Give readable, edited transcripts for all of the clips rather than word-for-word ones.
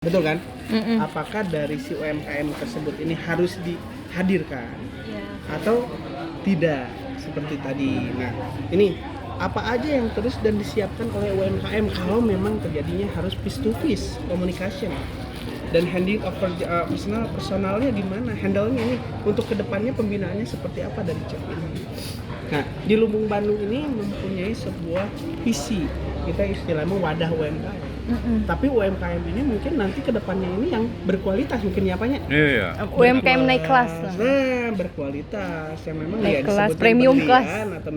Betul kan? Apakah dari si UMKM tersebut ini harus dihadirkan atau tidak seperti tadi? Nah, ini apa aja yang terus dan disiapkan oleh UMKM kalau memang terjadinya harus face to face communication dan handling over personalnya gimana? Handle-nya ini untuk kedepannya pembinaannya seperti apa dari CEF ini? Nah, di Lumbung Bandung ini mempunyai sebuah visi, kita istilahnya wadah UMKM. Tapi UMKM ini mungkin nanti kedepannya ini yang berkualitas mungkin ya apanya? Iya. UMKM naik kelas. Nah, berkualitas yang memang Naik ya kelas, disebutnya premium kelas. atau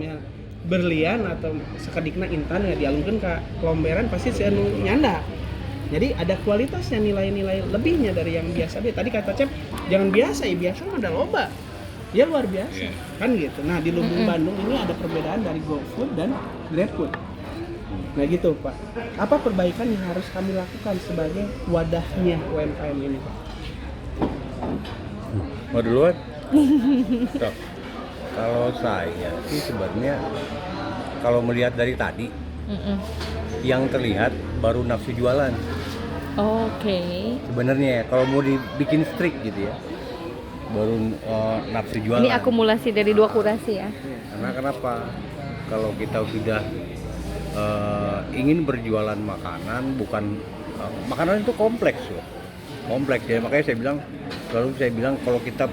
berlian atau sekadikna intan ya dialungkan ke kelomberan pasti saya nyanda. Jadi ada kualitasnya, nilai-nilai lebihnya dari yang biasa dia. Tadi kata Cep, jangan biasa ya, biasa mah ada loba. Ya luar biasa, kan gitu. Nah, di Lumbung Bandung ini ada perbedaan dari GoFood dan GrabFood. Nah gitu Pak, apa perbaikan yang harus kami lakukan sebagai wadahnya UMKM ini Pak? Mau duluan? Stop. Kalau saya sih sebenarnya kalau melihat dari tadi yang terlihat baru nafsu jualan. Oke. Sebenarnya ya, kalau mau dibikin strict gitu ya, baru nafsu jualan. Ini akumulasi dari dua kurasi ya. Karena kenapa? Kalau kita sudah ingin berjualan makanan, bukan makanan itu kompleks loh. Kompleks ya, makanya saya bilang kalau kita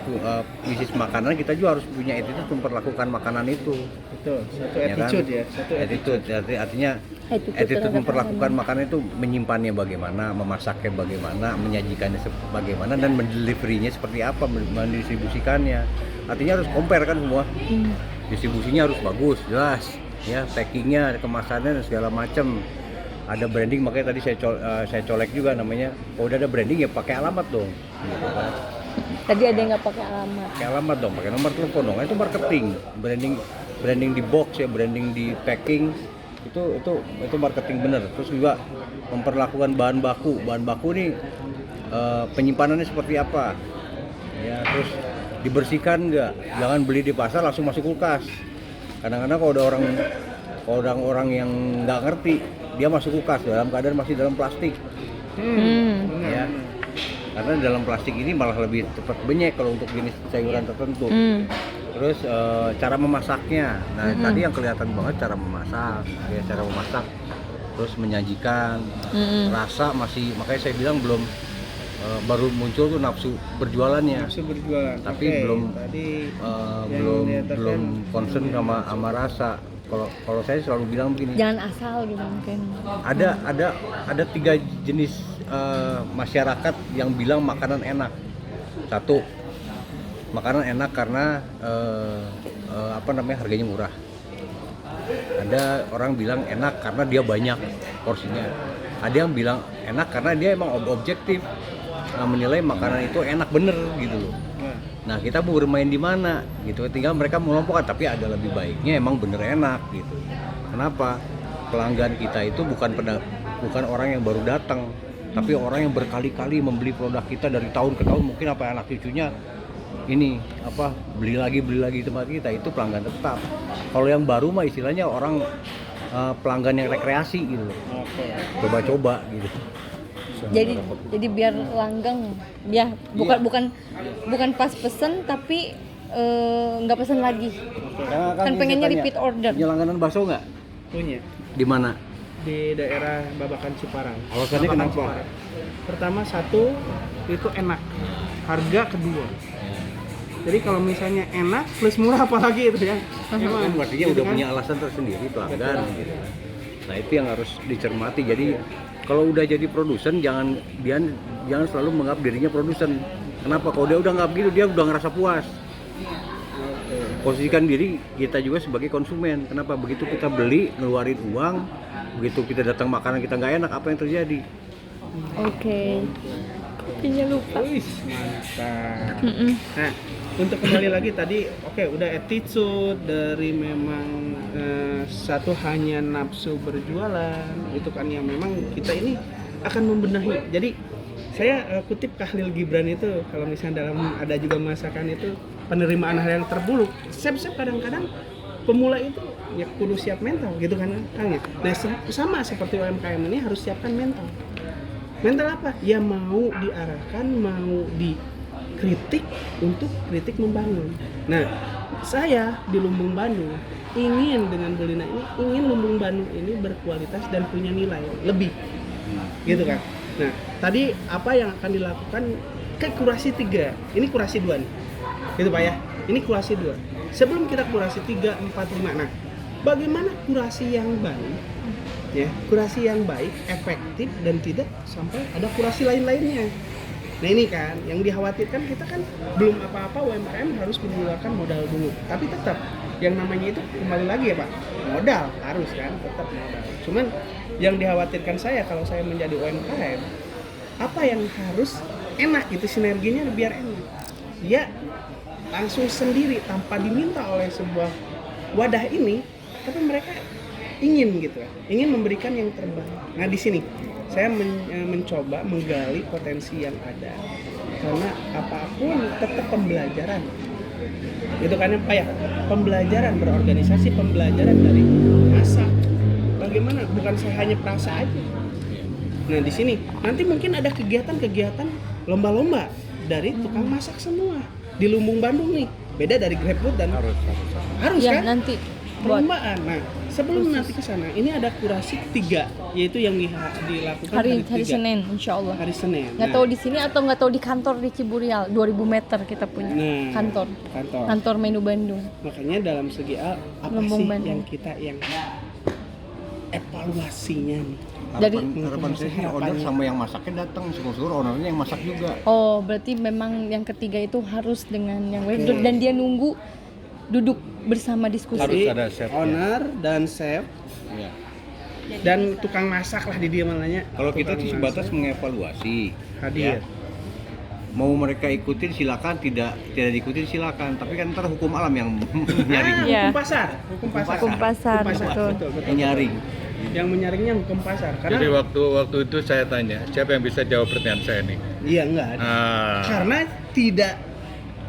bisnis makanan kita juga harus punya attitude memperlakukan makanan itu. Betul, satu Ya kan? attitude ya, satu Attitude, artinya attitude memperlakukan makanan itu menyimpannya bagaimana, memasaknya bagaimana, menyajikannya bagaimana, dan mendeliverinya seperti apa, mendistribusikannya. Artinya harus compare kan semua. Distribusinya harus bagus, jelas, ya, packingnya, kemasannya dan segala macam. Ada branding, makanya tadi saya colek juga namanya. Kalau udah ada branding ya pakai alamat dong. Gitu kan. Tadi ada yang nggak pakai alamat. Pakai alamat dong, pakai nomor telepon dong. Itu marketing, branding di box ya, branding di packing. Itu marketing bener. Terus juga memperlakukan bahan baku nih penyimpanannya seperti apa, ya, terus dibersihkan nggak, jangan beli di pasar langsung masuk kulkas. Kadang-kadang kalau ada orang yang nggak ngerti, dia masuk kulkas dalam keadaan masih dalam plastik. Ya, karena dalam plastik ini malah lebih cepat benyek kalau untuk jenis sayuran tertentu. Terus cara memasaknya, nah tadi yang kelihatan banget cara memasak, ya, cara memasak, terus menyajikan, rasa masih, makanya saya bilang belum baru muncul tuh nafsu berjualannya. Nafsu berjualan. Tapi Oke, belum tadi belum concern sama rasa. Kalau saya selalu bilang begini. Jangan asal gitu mungkin. Ada 3 jenis masyarakat yang bilang makanan enak. Satu, makanan enak karena harganya murah. Ada orang bilang enak karena dia banyak porsinya. Ada yang bilang enak karena dia emang objektif menilai makanan itu enak bener gitu loh. Nah, kita mau bermain di mana gitu, tinggal mereka mengelompokkan, tapi ada lebih baiknya emang bener enak gitu. Kenapa? Pelanggan kita itu bukan orang yang baru datang, tapi orang yang berkali-kali membeli produk kita dari tahun ke tahun, mungkin apa anak cucunya ini beli lagi tempat kita, itu pelanggan tetap. Kalau yang baru mah istilahnya orang pelanggan yang rekreasi gitu loh. Coba-coba gitu. Jadi biar langgang ya, bukan pas pesen tapi nggak pesen lagi. Kan pengennya repeat order. Punya langganan bakso nggak? punya Di mana? di daerah Babakan Ciparang. Alasannya Babakan kenapa? Ciparang. Pertama, satu itu enak, harga kedua. Jadi kalau misalnya enak plus murah apalagi itu ya. Kan artinya gitu udah kan? punya alasan tersendiri pelanggan gitu. Nah, itu yang harus dicermati. Jadi kalau udah jadi produsen jangan selalu menganggap dirinya produsen. Kenapa? Kalau dia udah nggak begitu, dia udah ngerasa puas. Posisikan diri kita juga sebagai konsumen. Kenapa? Begitu kita beli, ngeluarin uang, begitu kita datang makanan kita nggak enak, apa yang terjadi? Oke. Kopinya lupa. Wih, mantap. Nah, untuk kembali lagi tadi, udah attitude dari memang satu hanya nafsu berjualan, itu kan yang memang kita ini akan membenahi. Jadi saya kutip Khalil Gibran itu, kalau misalnya dalam ada juga masakan itu penerimaan hal yang terburuk. Siap-siap kadang-kadang pemula itu ya kudu siap mental gitu kan Kang ya. Nah, sama seperti UMKM ini harus siapkan mental. Mental apa? Ya mau diarahkan, mau dikritik untuk kritik membangun. Nah, saya di Lumbung Bandung ingin dengan Bulina ini, ingin Lumbung Bandung ini berkualitas dan punya nilai lebih, gitu kan. Nah, tadi apa yang akan dilakukan ke kurasi 3, ini kurasi 2 nih, gitu Pak ya, ini kurasi 2. Sebelum kita kurasi 3, 4, 5, nah bagaimana kurasi yang baik, ya, kurasi yang baik, efektif dan tidak sampai ada kurasi lain-lainnya. Nah ini kan, yang dikhawatirkan kita kan belum apa-apa UMKM harus mengeluarkan modal dulu, tapi tetap yang namanya itu kembali lagi ya Pak, modal harus kan, tetap modal. Cuman yang dikhawatirkan saya kalau saya menjadi UMKM, apa yang harus enak gitu, sinerginya biar enak. Ya langsung sendiri tanpa diminta oleh sebuah wadah ini, tapi mereka ingin gitu, ingin memberikan yang terbaik. Nah di sini saya mencoba menggali potensi yang ada, karena apapun tetap pembelajaran. Gitu kan Pak ya, pembelajaran berorganisasi, pembelajaran dari masak. Bagaimana? Bukan saya hanya perasa aja. Nah di sini nanti mungkin ada kegiatan-kegiatan lomba-lomba dari tukang masak semua di Lumbung Bandung nih. Beda dari GrabFood dan harus ya, kan? nanti Perlombaan. Nah sebelum nanti ke sana, ini ada kurasi 3, yaitu yang dilakukan hari hari 3. Senin, insya Allah. Hari Senin. Nggak tahu di sini atau nggak tahu di kantor di Ciburial, 2000 meter kita punya kantor menu Bandung. Makanya dalam segi apa Lumbung sih Bandung. yang kita yang evaluasinya nih? Harapan saya sih order sama yang masaknya datang, syukur-syukur ownernya yang masak juga. Oh, berarti memang yang ketiga itu harus dengan yang web dan dia nunggu duduk bersama diskusi. Harus Jadi ada chef, owner dan chef Ya. dan tukang masak lah di dia malahnya. Kalau kita Tukang sih sebatas masak mengevaluasi. hadir. Ya. Mau mereka ikutin silakan, tidak diikutin silakan. Tapi kan ntar hukum alam yang nyaring. Iya. Hukum pasar, Hukum pasar, betul. Yang nyaring. Yang menyaringnya hukum pasar. Karena Jadi waktu itu saya tanya, siapa yang bisa jawab pertanyaan saya nih? iya enggak ada. Karena tidak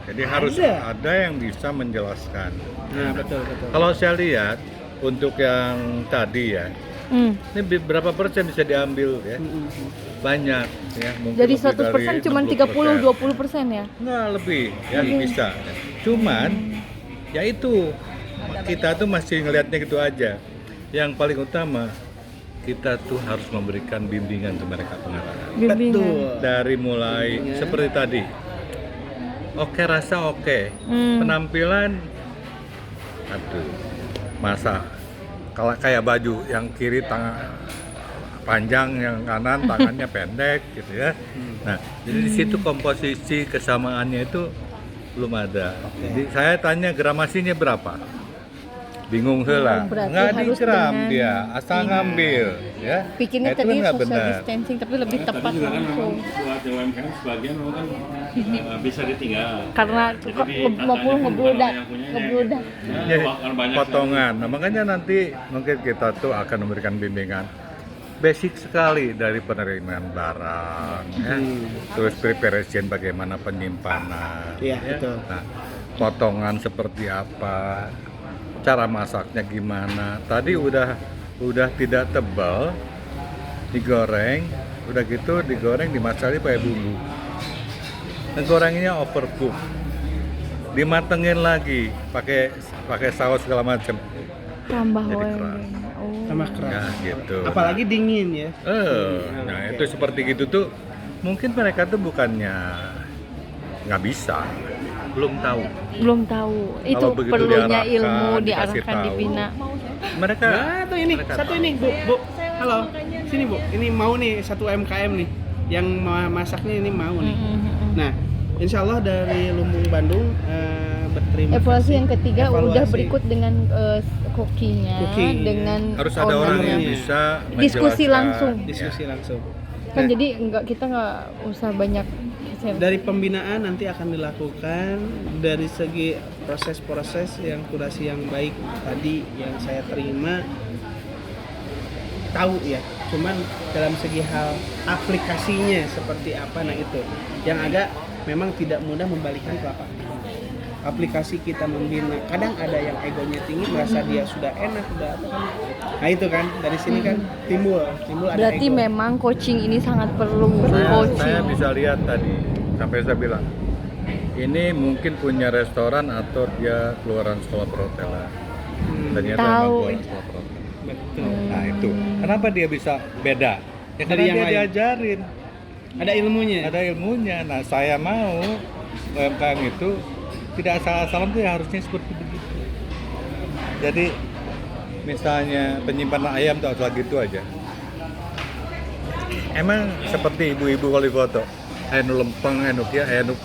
Jadi harus ada. ada yang bisa menjelaskan. Nah, betul. Kalau saya lihat untuk yang tadi ya, ini berapa persen bisa diambil ya? Banyak ya. Mungkin Jadi lebih 100% cuma 30-20% ya? Nggak lebih ya bisa. Cuman ya itu kita tuh masih ngelihatnya gitu aja. Yang paling utama kita tuh harus memberikan bimbingan ke mereka pengarah. Betul. Dari mulai seperti tadi. Oke, rasa oke. Penampilan aduh. Masa kalau kayak baju yang kiri tangan panjang, yang kanan tangannya pendek gitu ya. Nah, jadi di situ komposisi kesamaannya itu belum ada. Jadi saya tanya gramasinya berapa? Bingung heula. berarti Nggak harus digram dengan dia, asal ngambil ya. Pikirnya Nah, itu tadi kan nggak social benar. distancing tapi lebih tepat Tapi juga kan memang langsung. buat UMKM sebagian memang kan bisa ditinggal. Karena kok ngebludak. Ya, Bahkan banyak potongan. Nah, makanya nanti mungkin kita tuh akan memberikan bimbingan basic sekali dari penerimaan barang, ya. Terus preparation bagaimana penyimpanan, Iya, ya. betul. Nah, potongan seperti apa, cara masaknya gimana. Tadi udah tidak tebal, digoreng, udah gitu digoreng dimasaknya pakai bumbu. Gorengnya overcook, dimatengin lagi pakai saus segala macam. Tambah Jadi oil. keras. Oh. Sama keras. Nah, gitu. Apalagi dingin ya. Nah itu seperti gitu tuh mungkin mereka tuh bukannya nggak bisa, belum tahu. Belum tahu. Itu Kalau begitu perlunya diarahkan, ilmu, dikasih diarahkan, tahu. dibina. Mereka Nah, tuh ini, mereka satu tahu. ini, Bu. Halo. Sini, Bu. Ini mau nih satu UMKM nih. Yang masaknya ini mau nih. Nah, insya Allah dari Lumbung Bandung berterima Evaluasi kasih. yang ketiga udah Evaluasi. berikut dengan kokinya, Cooking, dengan Harus ada orang yang ownernya. bisa Diskusi menjelaskan. langsung. Diskusi langsung. Kan Nah, jadi kita nggak usah banyak dari pembinaan nanti akan dilakukan dari segi proses-proses yang kurasi yang baik tadi yang saya terima tahu ya, cuman dalam segi hal aplikasinya seperti apa, nah itu yang agak memang tidak mudah membalikan telapak tangan. aplikasi kita membina, kadang ada yang egonya tinggi merasa dia sudah enak udah apa kan. Nah itu kan dari sini kan timbul ada Berarti ego. memang coaching ini sangat perlu. Saya Coaching. bisa lihat tadi sampai saya bilang ini mungkin punya restoran atau dia keluaran sekolah perhotelan. Ternyata Tahu. emang keluaran sekolah perhotelan. Betul. Nah itu kenapa dia bisa beda? Ya Dari karena yang dia lain. diajarin, Ada ilmunya. ada ilmunya. Nah saya mau UMKM itu tidak asal-asalan tuh ya harusnya seperti begitu. Jadi misalnya penyimpanan ayam tuh asal gitu aja. Emang seperti ibu-ibu kalau di foto, anu lempeng, anu kia, anu